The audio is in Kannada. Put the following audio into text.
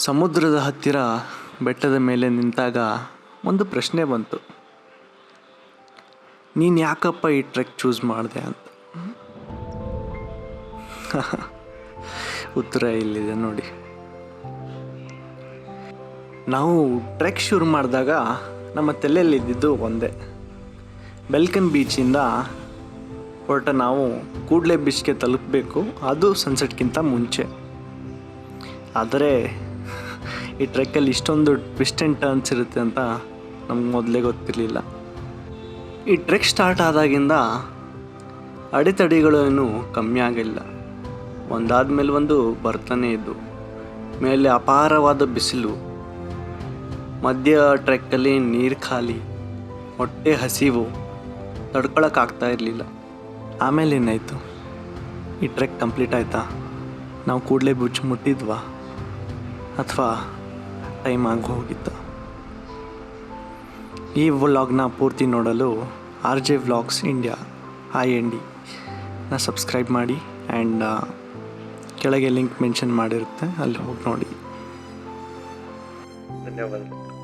ಸಮುದ್ರದ ಹತ್ತಿರ ಬೆಟ್ಟದ ಮೇಲೆ ನಿಂತಾಗ ಒಂದು ಪ್ರಶ್ನೆ ಬಂತು. ನೀನು ಯಾಕಪ್ಪ ಈ ಟ್ರೆಕ್ ಚೂಸ್ ಮಾಡಿದೆ ಅಂತ. ಉತ್ತರ ಇಲ್ಲಿದೆ ನೋಡಿ. ನಾವು ಟ್ರೆಕ್ ಶುರು ಮಾಡಿದಾಗ ನಮ್ಮ ತಲೆಯಲ್ಲಿದ್ದಿದ್ದು ಒಂದೇ. ಬೆಲ್ಕನ್ ಬೀಚಿಂದ ಹೊರಟ ನಾವು ಕೂಡ್ಲೆ ಬೀಚ್ಗೆ ತಲುಪಬೇಕು, ಅದು ಸನ್ಸೆಟ್ಗಿಂತ ಮುಂಚೆ. ಆದರೆ ಈ ಟ್ರೆಕ್ಕಲ್ಲಿ ಇಷ್ಟೊಂದು ಟ್ವಿಸ್ಟ್ ಆ್ಯಂಡ್ ಟರ್ನ್ಸ್ ಇರುತ್ತೆ ಅಂತ ನಮ್ಗೆ ಮೊದಲೇ ಗೊತ್ತಿರಲಿಲ್ಲ. ಈ ಟ್ರೆಕ್ ಸ್ಟಾರ್ಟ್ ಆದಾಗಿಂದ ಅಡೆತಡೆಗಳು ಏನೂ ಕಮ್ಮಿ ಆಗಿಲ್ಲ. ಒಂದಾದ್ಮೇಲೆ ಒಂದು ಬರ್ತಾನೆ ಇದ್ದು. ಮೇಲೆ ಅಪಾರವಾದ ಬಿಸಿಲು, ಮಧ್ಯ ಟ್ರೆಕ್ಕಲ್ಲಿ ನೀರು ಖಾಲಿ, ಹೊಟ್ಟೆ ಹಸಿವು, ತಡ್ಕೊಳಕ್ಕಾಗ್ತಾ ಇರಲಿಲ್ಲ. ಆಮೇಲೆ ಏನಾಯಿತು? ಈ ಟ್ರೆಕ್ ಕಂಪ್ಲೀಟ್ ಆಯಿತಾ? ನಾವು ಕೂಡಲೇ ಬೀಚ್ ಮುಟ್ಟಿದ್ವಾ ಅಥವಾ ಟೈಮ್ ಆಗಿ ಹೋಗಿತ್ತ? ಈ ವ್ಲಾಗ್ನ ಪೂರ್ತಿ ನೋಡಲು RJ vlogs India IND subscribe ಮಾಡಿ. ಆ್ಯಂಡ್ ಕೆಳಗೆ ಲಿಂಕ್ ಮೆನ್ಷನ್ ಮಾಡಿರುತ್ತೆ, ಅಲ್ಲಿ ಹೋಗಿ ನೋಡಿ. ಧನ್ಯವಾದಗಳು.